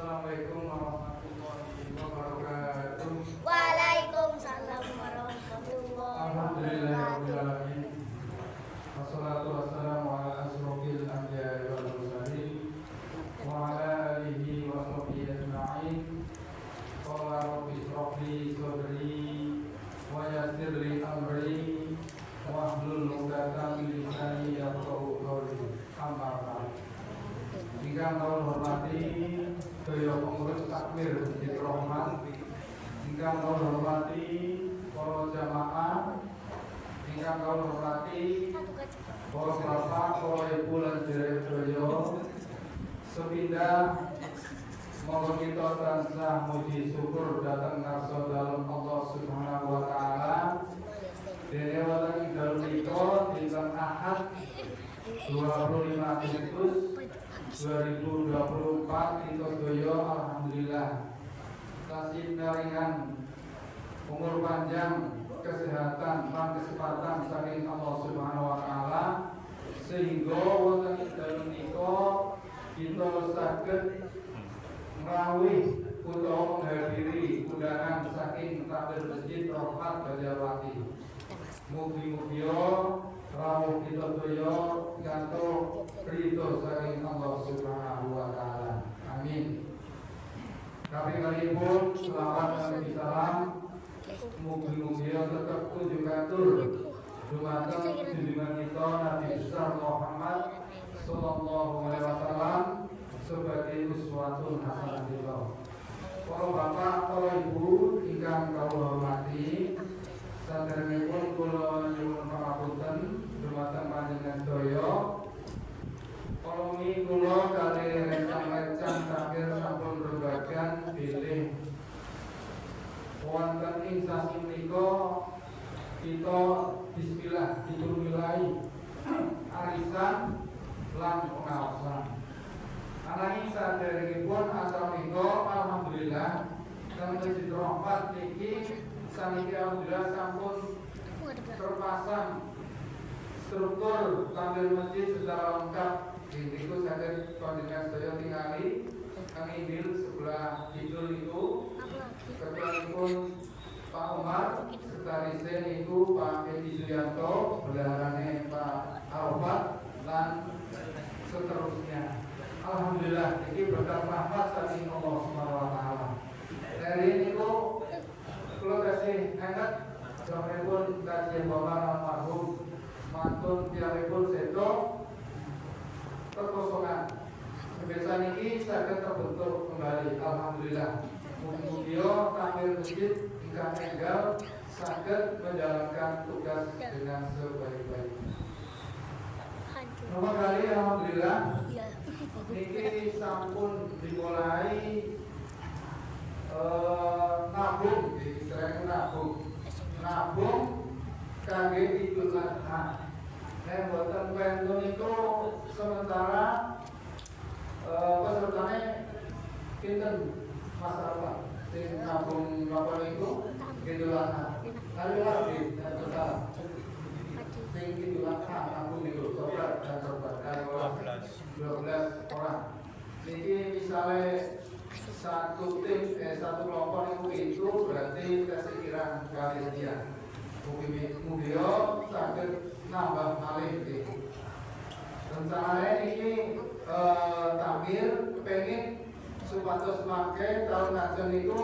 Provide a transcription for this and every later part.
Assalamualaikum warahmatullahi wabarakatuh. Waalaikumsalam warahmatullahi Alhamdulillahirabbil wabarakatuh. alamin. Wassalatu wassalamu ala asrofil anbiya'i wal mursalin wa ala alihi wa sahbihi ajma'in. Qala rabbi ishrah li sadri wa yassir li amri wahlul 'uqdatam min lisani yafqahu qawli. Amma ba'd. Ingkang kawula hormati Daya Pengurus Takmir Masjid Rahmat, ingkang kawula hormati para jamaah, ingkang kawula hormati para bapak, para ibu lan sedherek-sedherek sepindah monggo kita tansah muji syukur dhateng ngarsa dalem Allah Subhanahu wa taala. Dene wonten ing dalem menika dinten Ahad 25 Agustus 2024 kita sedaya alhamdulillah tasih naringan umur panjang, kesehatan lan kesempatan saking Allah Subhanahu wa taala sehingga wonten ing dalem menika kita saged ngrawuh utawa menghadiri undangan saking Takmir Masjid Rahmat Banjarwati. Mugi-mugi rawuh kita sedaya gantung ridho saking Allah Subhanahu wa taala. Amin. Kaping-kalihipun selawat dan salam mugi-mugi tetep kunjung katur dumateng junjungan kita Nabi besar Muhammad sallallahu alaihi wasallam sebagai uswatun hasanah kita. Para bapak, para ibu ingkang kawula hormati, saderengipun kula nyuwun pangapunten dumateng panjenengan sedaya. Kolongi kula kali rencang-rencang takmir sampun berbagian bilih wonten ing sasi menika kita bismillah dimulai arisan lan pengawasan. Ananging saderengipun asal menika alhamdulillah teng Masjid Rahmat niki saniki alhamdulillah sampun terpasang struktur tampil masjid secara lengkap. Niku saged panjenengan sedaya tingali kang inggil sebelah kidul niku ketuanipun Pak Umar, sekretarisnya niku Pak Edi Suyanto, bendaharane Pak Arfat dan seterusnya. Alhamdulillah ini berkat rahmat saking Allah Subhanahu wa taala. Dari niku kula kasih angkat sampun kasih Bapak almarhum mantun tiyangipun sedo terkosongan. Kebiasaan ini saged terbentuk kembali. Alhamdulillah. Mugi-mugi takmir masjid ingkang enggal saged menjalankan tugas dengan sebaik-baiknya. Nomor kali alhamdulillah niki sampun dimulai nabung, istilahnya nabung kangge Idul Adha. Buatan pensiun itu sementara pesertanya kinten masyarakat sing nabung lapor itu Idul Adha. Kali lagi total sing Idul Adha nabung itu sobat dan 12 orang. Jadi misalnya satu tim satu kelompok itu berarti kesekiran kali sekian. Mugi saged nambah malih iki. Rencanane iki takmir kepengin supados mangke tahun ngajeng niku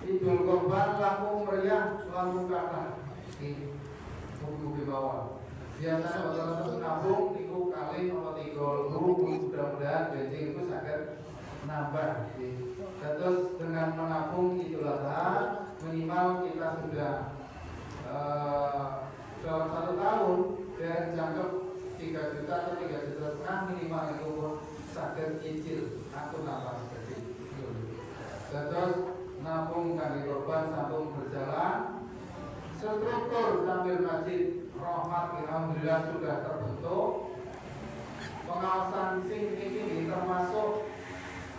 Idul Kurban langkung meriah, langkung kathah. Iki mugi-mugi mawon. Biasanya wonten nabung niku kali nomor 3 mudah-mudahan bensin itu saged nambah. Terus dengan menabung Idul Adha minimal kita sudah dalam 1 tahun dari jangkep 3 juta atau 3,5 juta minimal itu pun saged cicil atau nambah seperti itu. Terus nabung kali korban sambung berjalan. Struktur tampil masjid Rahmat alhamdulillah sudah terbentuk. Pengawasan sing ini termasuk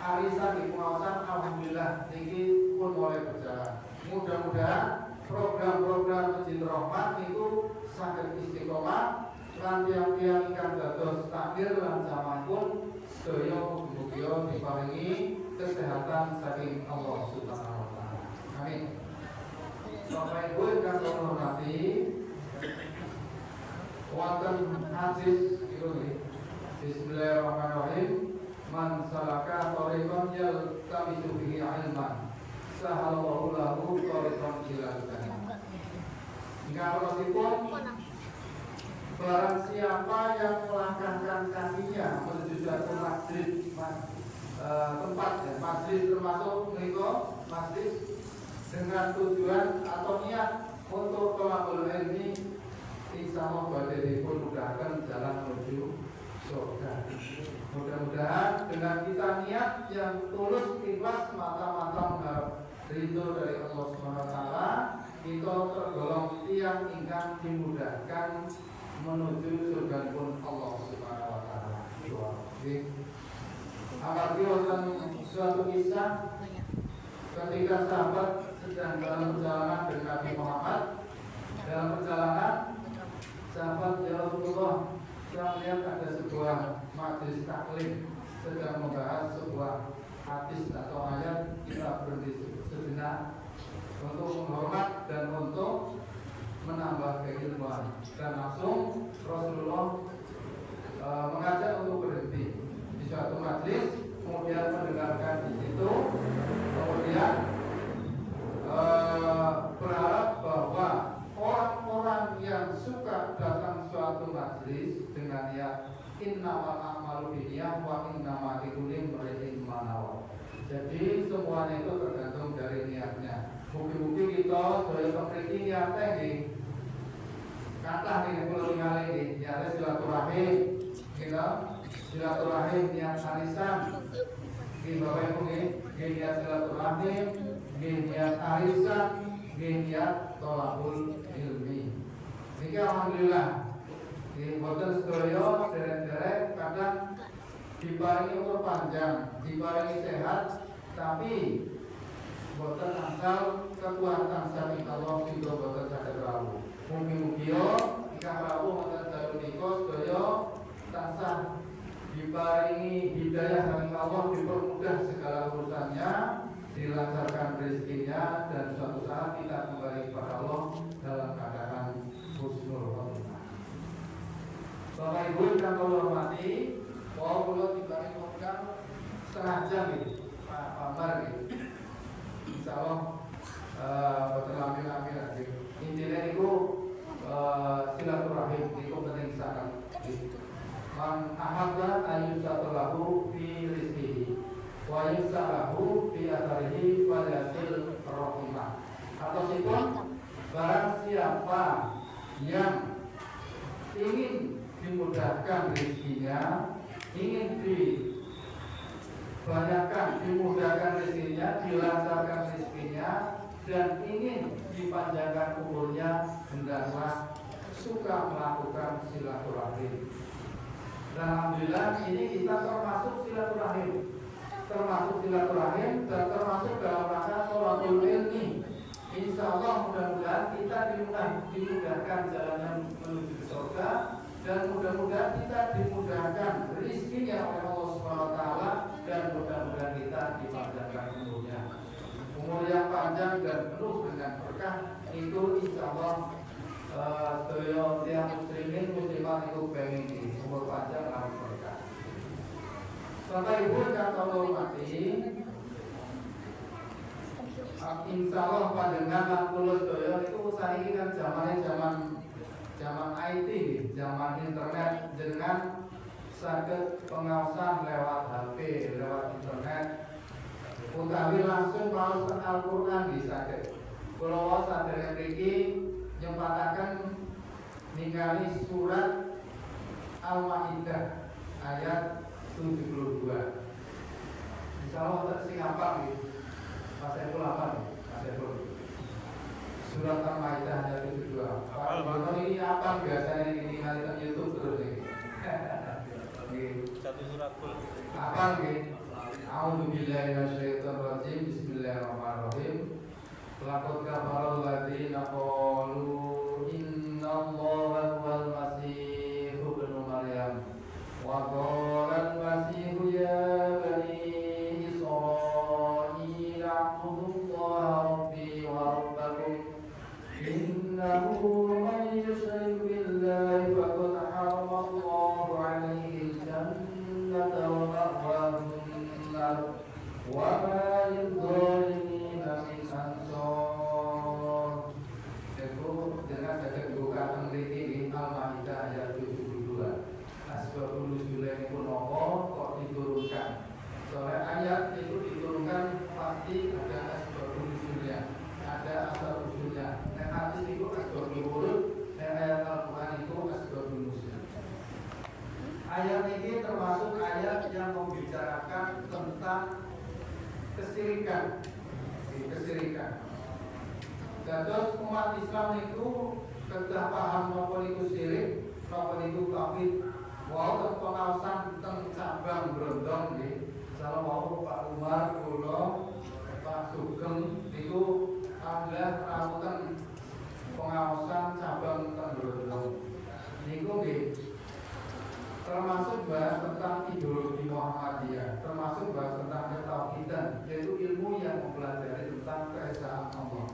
arisan di pengawasan alhamdulillah ini pun mulai berjalan. Mudah-mudahan program-program Masjid Rahmat itu saged istiqomah lan tiyang-tiyang ingkang dados takmir lan jamaah pun sedaya mugi-mugi diparingi kesehatan saking Allah Subhanahu wa taala. Amin. Bapak Ibu yang kami hormati, wonten hadis iki nggih. Bismillahirrahmanirrahim. Man salaka thariqan yaltamisu bihi ilman, sahalallahu lahu thariqan ilal jannah. Ingatipun, barang siapa yang melangkahkan kakinya menuju suatu masjid, tempat ya, masjid termasuk menika masjid dengan tujuan atau niat untuk thalabul ilmi, insyaallah badhe pun mudahkan jalan menuju surga. Mudah-mudahan dengan kita niat yang tulus ikhlas mata-mata mengharap ridho dari Allah Subhanahu wa taala, kita tergolong tiang ingkang dimudahkan menuju surga pun Allah Subhanahu wa taala. Amargi wonten suatu kisah ketika sahabat sedang dalam perjalanan dengan Nabi Muhammad. Dalam perjalanan sahabat ya Rasulullah, saya melihat ada sebuah majelis taklim sedang membahas sebuah hadis atau ayat. Kita berhenti sejenak untuk menghormat dan untuk menambah keilmuan, dan langsung Rasulullah mengajak untuk berhenti di suatu majelis, kemudian mendengarkan di situ, kemudian berharap bahwa orang-orang yang suka datang suatu majelis dengan niat innamal a'malu binniyat wa innamal likulli imri'in ma nawa. Jadi semuanya itu tergantung dari niatnya. Mungkin kita sebagai pemriki niatnya nggih kathah nih kula ningali nggih, niate silaturahim, kita silaturahim niat arisan. Nggih Bapak Ibu nggih, niat silaturahim, niat arisan, niat thalabul ilmi. Niki alhamdulillah di boten sedaya derek-derek kadang diparingi umur panjang, diparingi sehat, tapi boten asal kekuatan saking Allah sehingga boten saged rawuh. Mugi-mugi ingkang rawuh wonten dalu nika sedaya tansah diparingi hidayah saking Allah, dipermudah segala urusannya, dilancarkan rezekinya, dan suatu saat kita kembali kepada Allah dalam keadaan husnul khotimah. Bapak Ibu yang kami hormati, bahwa kula dibagi program setengah jam ini, Pak Pambar ini. Insyaallah boten lambil-lambil lagi. Intinya itu silaturahim itu penting sangat. Man ahabba ayyusatulahu fi rizqihi wa yusalahu fi atharihi wa yasil rahimah. Atau sipun barang siapa yang ingin dimudahkan rezekinya, ingin dibanyakkan, dimudahkan rezekinya, dilancarkan rezekinya, dan ingin dipanjangkan umurnya, hendaklah suka melakukan silaturahim. Dan alhamdulillah ini kita termasuk silaturahim, dan termasuk dalam rangka thalabul ilmi. Insyaallah mudah-mudahan kita dimudahkan jalannya menuju ke surga, dan mudah-mudahan kita dimudahkan rezekinya oleh Allah Subhanahu wa taala, dan mudah-mudahan kita dipanjangkan umurnya. Umur yang panjang dan penuh dengan berkah itu insyaallah sedaya tiang muslimin muslimat itu pengen di umur panjang lalu berkah. Bapak Ibu yang kami hormati, insyaallah panjenengan lan kula sedaya niku saiki kan zaman IT, zaman internet, dengan saged pengawasan lewat HP, lewat internet, utawi langsung maos Al-Qur'an disaged. Kula sadaya mriki nyempataken ningali surat Al-Maidah ayat 72. Insyaallah tak sing hafal nggih. Mas Epul hafal, Mas Epul. Surat Al-Maidah ayat 72. Pak Bono ini apa biasanya ini nonton YouTube terus nih. Satu surat full. Apa nggih? A'udzubillahi minasyaitonir rajim. Bismillahirrahmanirrahim. Laqad kafara alladziina qalu innallaha huwal masih ibnu Maryam wa qala al-masih ya bani Israil tentang kesirikan. Terus umat Islam itu kedah paham napa niku sirik, napa niku tauhid. Wau pengawasan tentang cabang brondong nggih. Salah wau Pak Umar kula Pak Sugeng niku adalah rawuhan pengawasan cabang tentang brondong. Niku nggih termasuk bahas tentang ideologi Muhammadiyah, termasuk bahas tentang ketauhidan, yaitu ilmu yang mempelajari tentang keesaan Allah.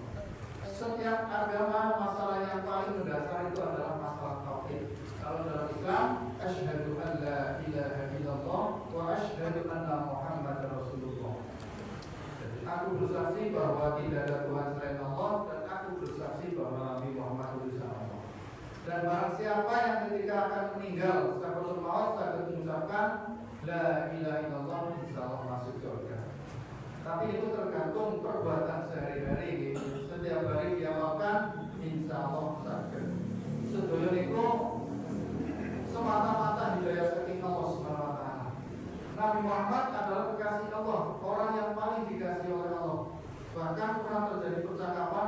Setiap agama masalah yang paling mendasar itu adalah masalah tauhid. Kalau dalam Islam, asyhadu an la ilaha illallah wa asyhadu anna Muhammadar Rasulullah. Jadi aku bersaksi bahwa tidak ada Tuhan selain Allah dan aku bersaksi bahwa Nabi Muhammad itu Allah. Dan barang siapa yang ketika akan meninggal sakaratul maut sakit mengucapkan la ilaha illallah, insyaallah masuk surga. Tapi itu tergantung perbuatan sehari-hari. Setiap hari dia makan, insyaallah sakit. Sedaya niku semata-mata hidayah saking Allah Subhanahu wa taala. Nabi Muhammad adalah kekasih Allah, orang yang paling dikasihi oleh Allah. Bahkan pernah terjadi percakapan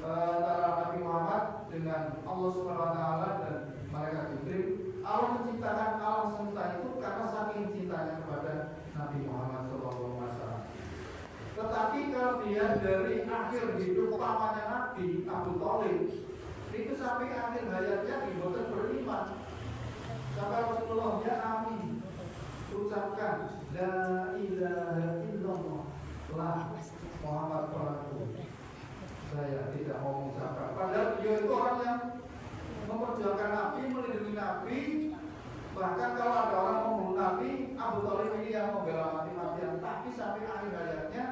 antara Nabi Muhammad dengan Allah Subhanahu wa taala dan malaikat Jibril. Allah menciptakan alam semesta itu karena saking cintanya kepada Nabi Muhammad SAW. Tetapi kalau dilihat dari akhir hidup pamannya Nabi Abu Thalib, itu sampai akhir hayatnya dibuat beriman. Sampai Rasulullah ya amin ucapkan la ilaha illallah la Muhammad Rasul. Saya tidak mau mengucapkan. Padahal beliau itu orang yang memperjuangkan Nabi, melindungi Nabi. Bahkan kalau ada orang membunuh Nabi, Abu Thalib ini yang membela mati-matian. Tapi sampai akhir hayatnya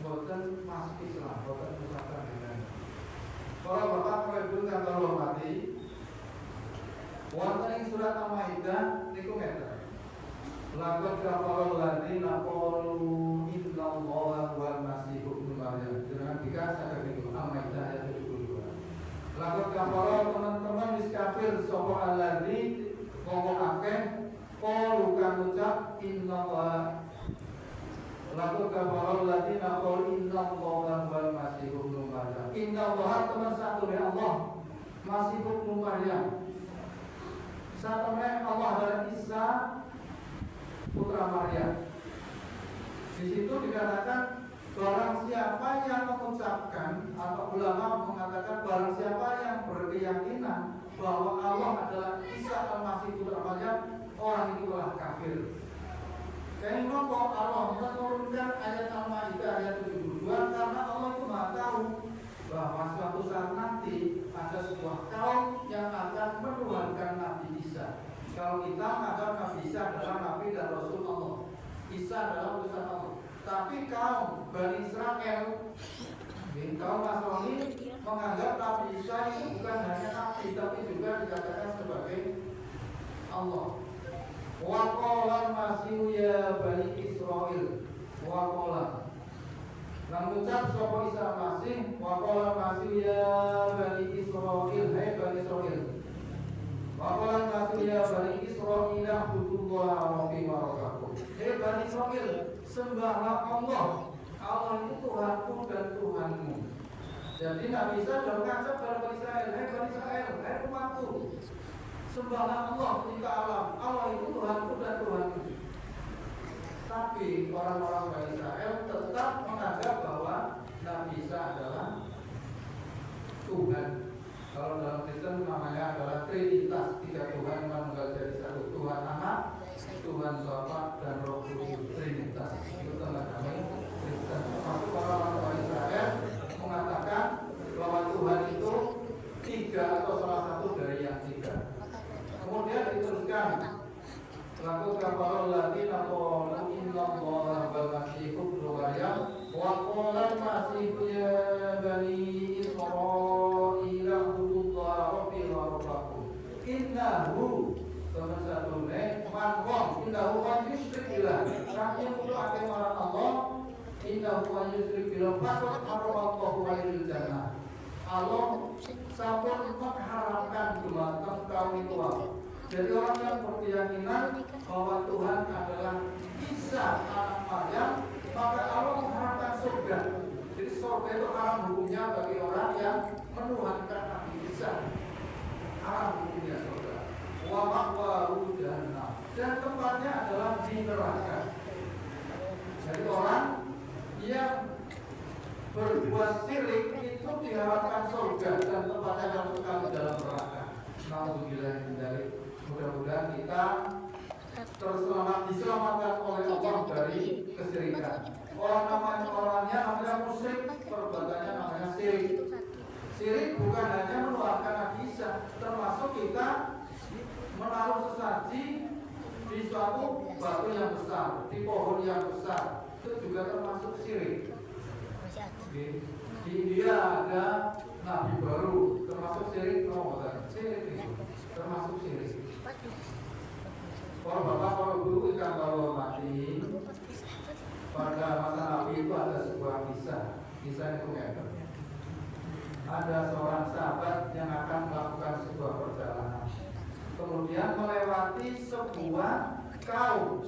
bukan masuk Islam, bukan mengucapkan dengan. Kalau Bapak Ibu yang terhormati, wonten ing surat Al-Maidah niku ngeten. Laqad kafara alladziina qalu innallaha huwal masiih ibnu Maryam. Dengan dikasih niku Al-Maidah ayat 72. Laqad kafara teman-teman wis kafir sapa alladzi ngomong akeh qalu kang ucap innallaha. Laqad kafara alladziina qalu innallaha huwal masiih ibnu Maryam. Innallaha teman satu ya Allah Masih ibnu Maryam. Satamnya Allah adalah Isa putra Maryam. Di situ dikatakan barang siapa yang mengucapkan atau ulama mengatakan barang siapa yang berkeyakinan bahwa Allah adalah Isa al-Masih putra Maryam, orang itu telah kafir. Karena Allah menurunkan ayat Al-Maidah ayat 72 karena Allah itu Maha tahu bahwa suatu saat nanti ada sebuah kaum yang akan menuhankan Nabi Isa. Kalau kita menganggap Nabi Isa adalah Nabi dan Rasul Allah, Isa adalah utusan Allah. Tapi kaum Bani Israel, kaum Nasrani menganggap Nabi Isa itu bukan hanya Nabi, tapi juga dikatakan sebagai Allah. Wa qala Masih ya Bani Israil, wa qala lan ucap sapa Isa Masih, wa qala Masih ya Bani Israil, hai Bani Israil. Wa qala Masih ya Bani Israil, ibudullaha rabbi wa rabbakum. Hai Bani Israil, sembahlah Allah. Allah itu Tuhanku dan Tuhanmu. Jadi Nabi Isa sudah mengajak kepada Bani Israil, hai Bani Israil, hai umatku, sembahlah Allah pencipta alam. Allah itu Tuhanku dan Tuhanmu. Tapi orang-orang Bani Israel tetap menganggap bahwa Nabi Isa adalah Tuhan. Kalau dalam Kristen namanya adalah Trinitas, 3 Tuhan menunggal jadi satu, Tuhan Anak, Tuhan Bapa dan Roh Kudus, Trinitas. Itu tanda kami Kristen. Termasuk orang-orang Bani Israel mengatakan bahwa Tuhan itu 3 atau salah satu dari yang 3. Kemudian diteruskan, laku kafarul ladina qalu innallaha wal masih ibnu Maryam wa qala Masih ya Bani Israil ubudullaha rabbi wa rabbakum. Innahu teman satune manwong innahu man yusyrik billah. Kami itu akan marang Allah. Innahu man yusyrik billah faqad harramallahu alaihi jannah. Allah sampun mengharapkan dumateng kaum itu. Jadi orang yang berkeyakinan bahwa Tuhan adalah Isa surga itu haram hukumnya bagi orang yang menuhankan Nabi Isa. Haram hukumnya surga. Wa ma'wahu jahannam. Dan tempatnya adalah di neraka. Jadi orang yang berbuat syirik itu diharapkan surga dan tempatnya akan kekal di dalam neraka. Nauzubillah min dzalik. Mudah-mudahan kita diselamatkan oleh Allah dari kesyirikan. Orangnya namanya musyrik, perbuatannya namanya syirik. Syirik bukan hanya menuhankan Nabi Isa, termasuk kita menaruh sesaji di suatu batu yang besar, di pohon yang besar, itu juga termasuk syirik. Di India ada nabi baru, termasuk syirik, syirik itu termasuk syirik. Kalau bapak, kalau guru ikan kalau mati, pada masa Nabi itu ada sebuah kisah itu kayak ada seorang sahabat yang akan melakukan sebuah perjalanan, kemudian melewati sebuah kaum,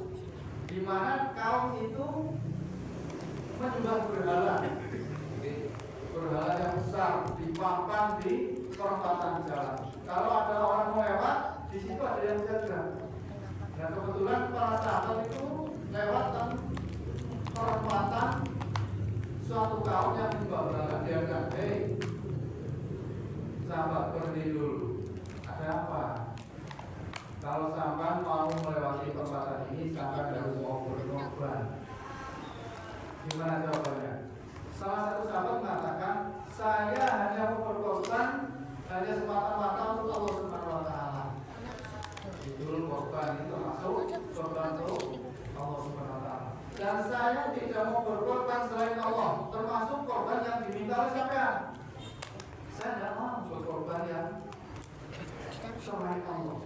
di mana kaum itu menyembah berhala, berhala yang besar dipampang di perempatan jalan. Kalau ada orang lewat, di situ ada yang jaga. Dan kebetulan para sahabat itu lewat perempatan suatu kaum yang menyembah berhala. Dia bilang, hei sahabat, berhenti dulu. Ada apa? Kalau sampai mau melewati perempatan ini, sampai harus mau berkorban. Gimana jawabannya? Salah satu sahabat mengatakan, saya hanya mau berkorban hanya semata-mata untuk Allah Subhanahu wa Ta'ala. Itu korban itu masuk korban untuk Allah Subhanahu wa Ta'ala. Dan saya tidak mau berkorban selain Allah, termasuk korban yang diminta oleh siapa? Saya tidak mau berkorban yang selain Allah.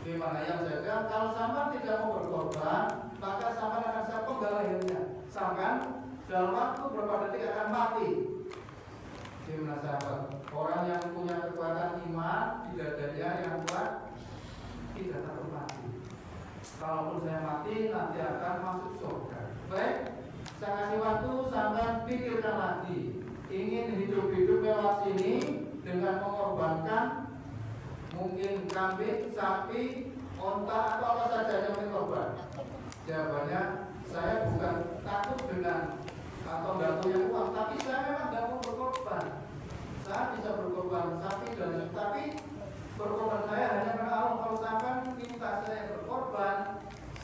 Gimana yang jaga? Kalau sampai tidak mau berkorban, maka sampai akan saya penggal lehernya. Sampai dalam waktu beberapa detik akan mati. Gimana sahabat? Orang yang punya kekuatan iman di dadanya yang kuat tidak takut mati. Kalaupun saya mati, nanti akan masuk surga. Baik, saya kasih waktu sampai pikirkan lagi. Ingin hidup-hidup lewat sini dengan mengorbankan mungkin kambing, sapi, onta atau apa saja yang dikorban. Jawabannya, saya bukan takut dengan atau nggak punya uang, tapi saya memang nggak mau berkorban. Saya bisa berkorban sapi dan tapi berkorban saya hanya karena Allah. Kalau sampai minta saya berkorban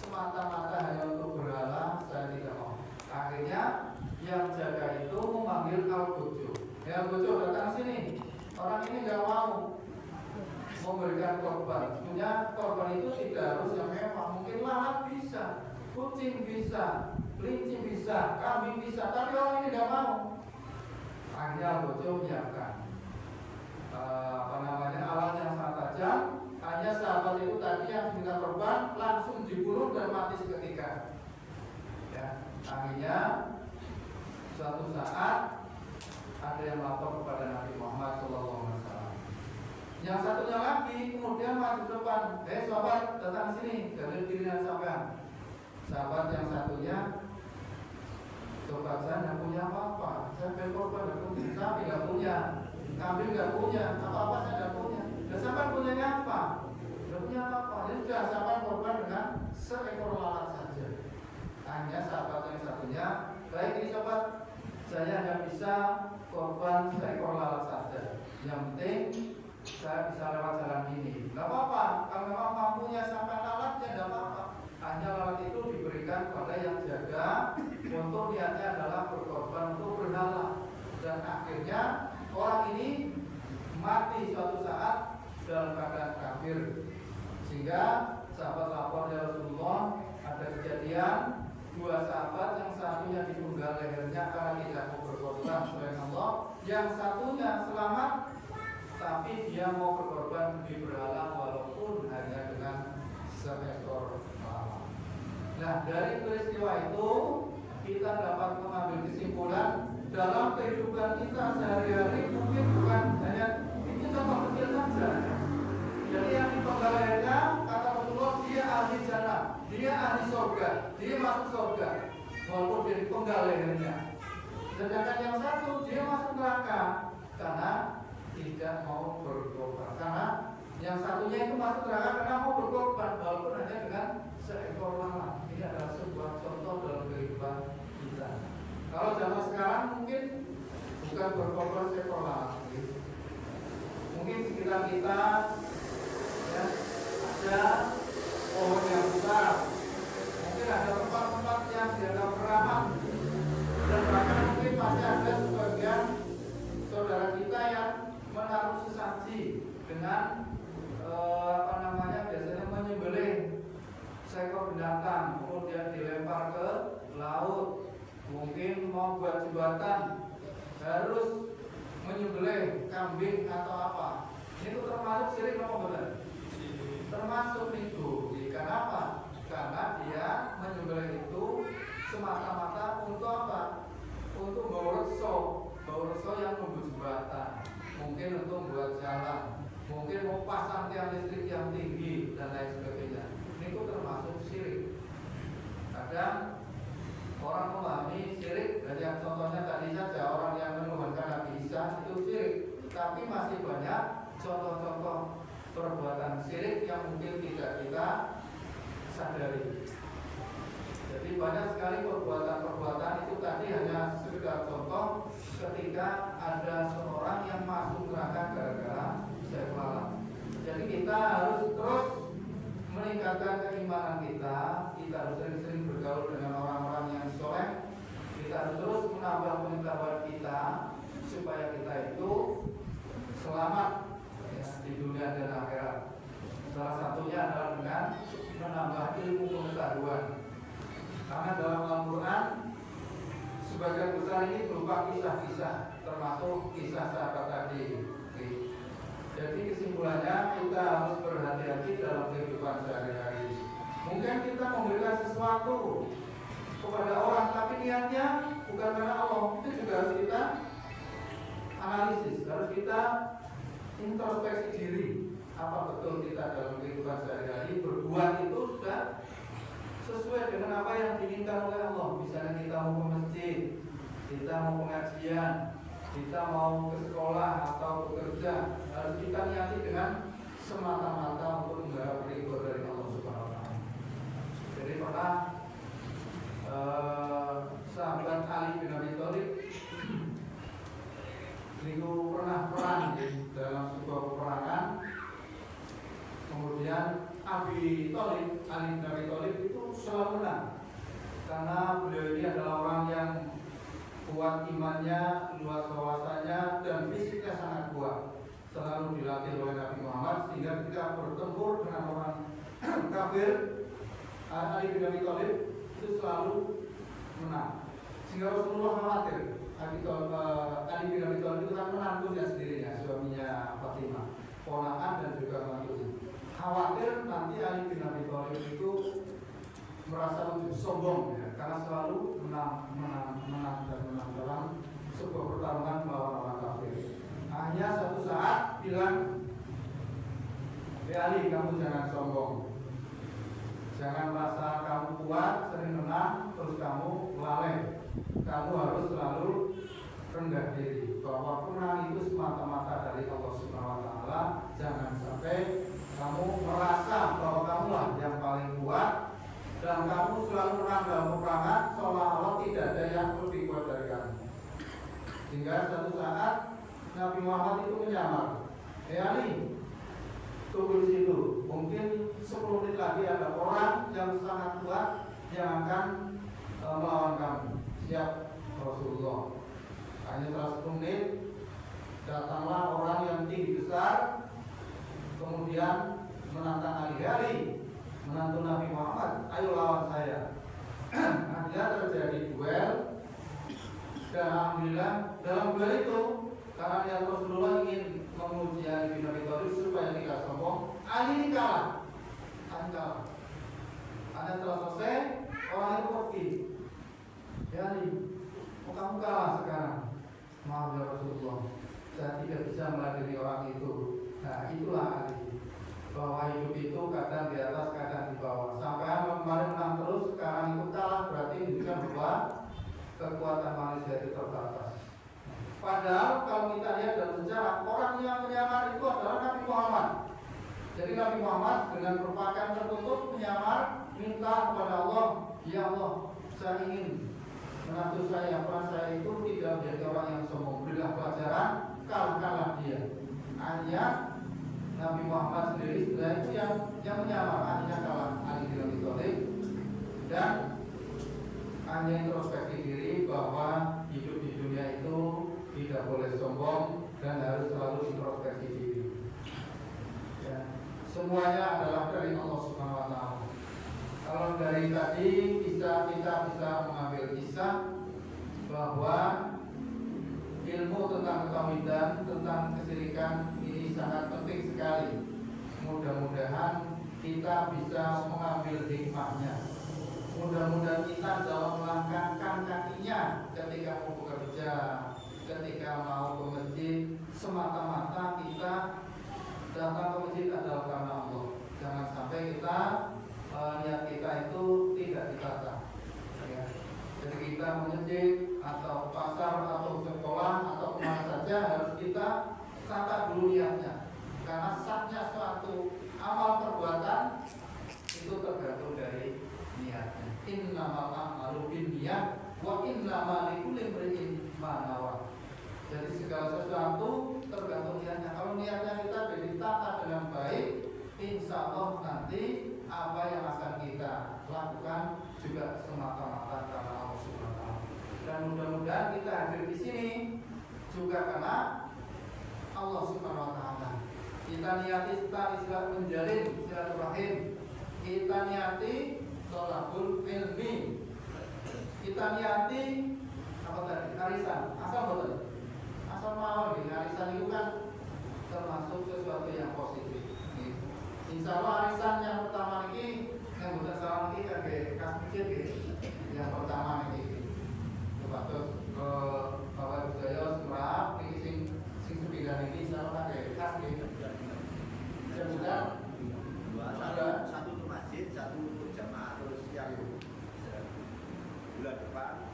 semata-mata hanya untuk berhala, saya tidak mau. Akhirnya yang jaga itu memanggil Al-Bojo. Ya Bojo, datang sini. Orang ini nggak mau memberikan korban. Sebenarnya korban itu tidak harus yang mewah. Mungkin lalat bisa, kucing bisa, kelinci bisa, kambing bisa, tapi orang ini tidak mau. Akhirnya Bojo menyiapkan alat yang sangat tajam. Hanya sahabat itu tadi yang minta korban langsung dibunuh dan mati seketika. Ya, akhirnya suatu saat ada yang lapor kepada Nabi Muhammad SAW. Yang satunya lagi kemudian maju depan, sahabat datang sini, dari pilihan sampean. Sahabat yang satunya, sobat saya tidak punya apa-apa, saya berkorban tidak punya, sapi tidak punya, kambing tidak punya, apa-apa saya tidak punya. Dan sampean punyanya apa? Tidak punya apa-apa. Ini sudah sampean korban dengan seekor lalat saja. Hanya sahabat yang satunya, baik ini sobat, saya hanya bisa korban seekor lalat saja. Yang penting saya bisa lewat jalan ini. Tidak apa-apa, kalau memang mampunya sampai lalatnya tidak apa-apa. Hanya lalat itu diberikan pada yang jaga untuk niatnya adalah berkorban untuk berhala. Dan akhirnya orang ini mati suatu saat dalam keadaan kafir. Sehingga sahabat lapor ya Rasulullah, ada kejadian dua sahabat yang satunya dipenggal lehernya karena tidak mau berkorban selain Allah, yang satunya selamat tapi dia mau berkorban di berhala walaupun hanya dengan seekor lalat. Nah, dari peristiwa itu kita dapat mengambil kesimpulan dalam kehidupan kita sehari-hari mungkin bukan hanya ini contoh kecil saja. Jadi yang dipenggal lehernya kata Rasulullah dia ahli jannah, dia ahli surga, dia masuk surga walaupun dia dipenggal lehernya. Sedangkan yang satu dia masuk neraka karena tidak mau berkorban. Karena yang satunya itu masuk neraka karena mau berkorban walaupun hanya dengan seekor lalat. Ini adalah sebuah contoh dalam kehidupan kita. Kalau zaman sekarang mungkin bukan berkorban seekor lalat. Mungkin sekitar kita ya, ada pohon yang besar, mungkin ada tempat-tempat yang dianggap keramat, dan bahkan mungkin masih ada sebagian saudara kita yang menaruh sesaji dengan biasanya menyembelih seekor binatang, kemudian dilempar ke laut, mungkin mau buat jembatan harus menyembelih kambing atau apa. Itu termasuk syirik apa benar? Termasuk itu. Kenapa? Karena dia menyembelih itu semata-mata untuk apa? Untuk baurekso yang membuat jembatan, mungkin untuk membuat jalan, mungkin mau pasang tiang listrik yang tinggi dan lain sebagainya. Ini itu termasuk syirik. Kadang orang memahami syirik dari yang contohnya tadi saja, orang yang menuhankan Nabi Isa itu syirik. Tapi masih banyak contoh-contoh perbuatan syirik yang mungkin tidak kita sadari. Jadi banyak sekali perbuatan-perbuatan itu tadi hanya sekedar contoh ketika ada seorang yang masuk neraka gara-gara seekor lalat. Jadi kita harus terus meningkatkan keimanan kita. Kita harus sering-sering bergaul dengan orang-orang yang soleh. Kita harus terus menambah pengetahuan kita supaya kita itu selamat ya, di dunia dan akhirat. Salah satunya adalah dengan menambah ilmu pengetahuan. Karena dalam Al-Quran sebagian besar ini berupa kisah-kisah, termasuk kisah sahabat tadi. Jadi kesimpulannya kita harus berhati-hati dalam kehidupan sehari-hari. Mungkin kita memberikan sesuatu kepada orang, tapi niatnya bukan karena Allah. Itu juga harus kita analisis, harus kita introspeksi diri. Apa betul kita dalam kehidupan sehari-hari berbuat itu sudah sesuai dengan apa yang diinginkan oleh Allah. Misalnya kita mau ke masjid, kita mau pengajian, kita mau ke sekolah atau bekerja, harus kita niati dengan semata-mata untuk mengharap ridho dari Allah Subhanahu wa Ta'ala. Jadi pernah sahabat Ali bin Abi Thalib itu pernah perang dalam sebuah peperangan. Kemudian Ali bin Abi Thalib itu selalu menang karena beliau ini adalah orang yang kuat imannya, luas wawasannya, dan fisiknya sangat kuat. Selalu dilatih oleh Nabi Muhammad sehingga ketika bertempur dengan orang kafir, Ali bin Abi Thalib itu selalu menang. Sehingga Rasulullah khawatir Ali bin Abi Thalib itu kan menantunya sendirinya, suaminya Fatimah, ponakan dan juga menantunya. Khawatir nanti Ali bin Abi Thalib itu merasa lebih sombong ya, karena selalu menang dalam sebuah pertarungan melawan orang kafir. Hanya satu saat bilang, Ali, kamu jangan sombong, jangan merasa kamu kuat, sering menang, terus kamu lalai. Kamu harus selalu rendah diri, bahwa menang itu semata-mata dari Allah Subhanahu wa Ta'ala. Jangan sampai kamu merasa bahwa kamulah yang paling kuat dan kamu selalu menang dalam peperangan seolah-olah tidak ada yang lebih kuat dari kamu. Hingga satu saat Nabi Muhammad itu menyamar, Ali, tunggu di situ. Mungkin 10 menit lagi ada orang yang sangat kuat yang akan melawan kamu. Siap, Rasulullah. Hanya setelah 10 menit datanglah orang yang tinggi besar, kemudian menantang Ali, menantu Nabi Muhammad, ayo lawan saya. Akhirnya terjadi duel, dan alhamdulillah dalam duel itu, karena Rasulullah ingin menguji Ali bin Abi Thalib supaya tidak sombong, Ali ini kalah. Hanya setelah selesai, orang itu pergi. Ya Ali, kamu kalah sekarang. Maaf ya Rasulullah, saya tidak bisa meladeni orang itu. Nah itulah Ali, bahwa hidup itu kadang di atas, kadang di bawah. Sampai kemarin menang terus, sekarang itu kalah, berarti menunjukkan bahwa kekuatan manusia itu terbatas. Padahal kalau kita lihat dalam sejarah, orang yang menyamar itu adalah Nabi Muhammad. Jadi Nabi Muhammad dengan berpakaian tertutup menyamar, minta kepada Allah, ya Allah, saya ingin menantu saya, puan saya itu tidak menjadi orang yang sombong. Berilah pelajaran, kalahkanlah dia. Hanya Nabi Muhammad sendiri sebenarnya itu yang menyamar, hanya kalah Ali bin Abi Thalib dan hanya introspeksi diri bahwa hidup di dunia itu tidak boleh sombong dan harus selalu introspeksi diri. Ya. Semuanya adalah dari Allah Subhanahu wa Ta'ala. Kalau dari tadi kita bisa mengambil kisah bahwa ilmu tentang ketauhidan, tentang kesyirikan ini sangat penting sekali. Mudah-mudahan kita bisa mengambil hikmahnya. Mudah-mudahan kita dalam melangkahkan kakinya ketika mau bekerja, ketika mau ke masjid, semata-mata kita datang ke masjid adalah karena Allah. Jangan sampai kita niat kita itu tidak ditata. Ya. Jadi kita masjid atau pasar atau sekolah atau kemana saja harus kita tata dulu niatnya. Karena sahnya suatu amal perbuatan itu tergantung dari niatnya. Innamal a'malu binniyat wa innamal likulli imrin ma nawa. Jadi segala sesuatu tergantung niatnya. Kalau niatnya kita ditata dengan baik, insya Allah nanti apa yang akan kita lakukan juga semata-mata karena Allah Subhanahu wa Ta'ala. Dan mudah-mudahan kita hadir di sini juga karena Allah Subhanahu wa Ta'ala. Kita niati menjalin silaturahim. Kita niati thalabul ilmi. Kita niati apa tadi? Arisan. Asal betul. Asal mawon di arisan itu kan termasuk sesuatu yang positif. Insya Allah arisan yang pertama ini yang bukan salah ini kan kas masjid yang pertama ini. Coba terus Bapak Budaya Semerap ini sing sepindah ini insya Allah kan kas ini. Sudah satu untuk masjid, satu untuk jamaah terus yang bulan depan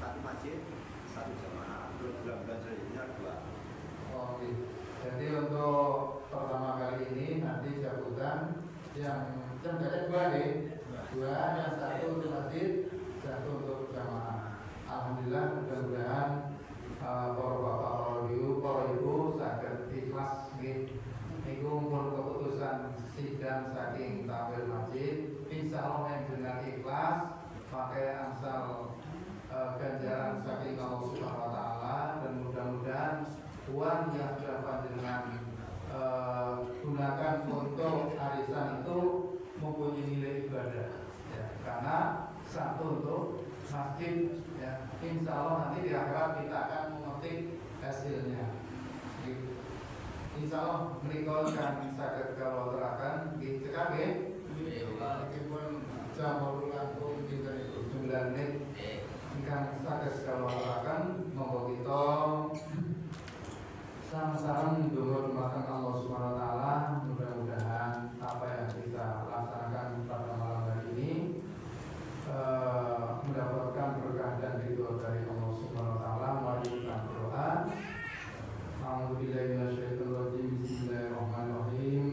satu masjid, satu jamaah terus bulan-bulan selanjutnya 2. Oke. Jadi untuk pertama kali ini nanti cabutan yang ada 2 nih, 2 yang satu untuk masjid, satu untuk jamaah. Alhamdulillah mudah-mudahan para bapak, para ibu saged ikhlas nggih. Niku pun keputusan sidang saking tampil masjid. Insyaallah yang dengan ikhlas pakai angsal ganjaran saking Allah Subhanahu wa Ta'ala dan mudah-mudahan uang yang sudah panjenengan gunakan untuk arisan itu mempunyai nilai ibadah ya, karena satu untuk masjid ya. Insya Allah nanti di akhirat kita akan memetik hasilnya. Insya Allah menikah akan sakit kalau terakan di CKB meskipun jam langkung kita itu 9 menit akan sakit kalau terakan monggo kita sarang-sarang dumateng Allah Subhanahu wa Ta'ala. Mudah-mudahan apa yang kita laksanakan pada malam hari ini mendapatkan berkah dan ridho dari Allah Subhanahu wa Ta'ala melalui doa. A'udzubillahi minasyaitonir rajim. Bismillahirrahmanirrahim.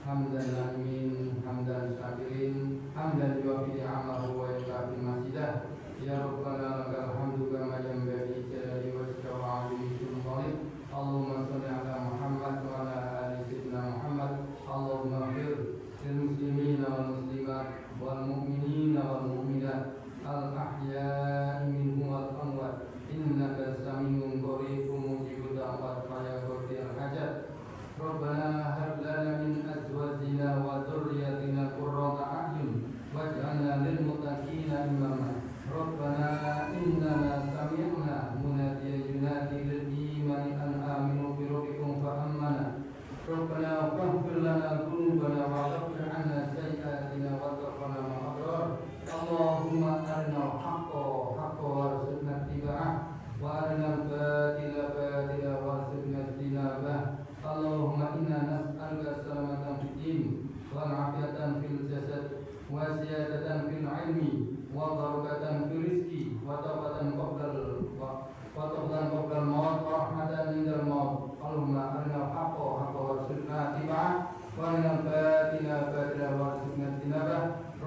Hamdan lillahi hamdan syakirin hamdan yuwafi ni'amahu wa yukafi masidah. Ya Rabbana lakal hamdu kama yanbaghi jalali wajhika wa 'azimi sultanik. Allahumma shalli ala Muhammad wa ala ali sayyidina Muhammad. Allahumma ighfir نافعة وارنا الباطل باطلا وارزقنا اجتنابه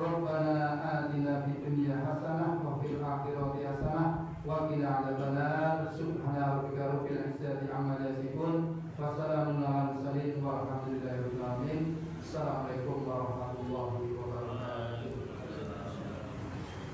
ربنا آتنا في الدنيا حسنة وفي الآخرة حسنة وقنا عذاب النار سبحان ربك رب العزة عما يصفون وسلام على المرسلين والحمد لله رب العالمين. Assalamualaikum warahmatullahi wabarakatuh.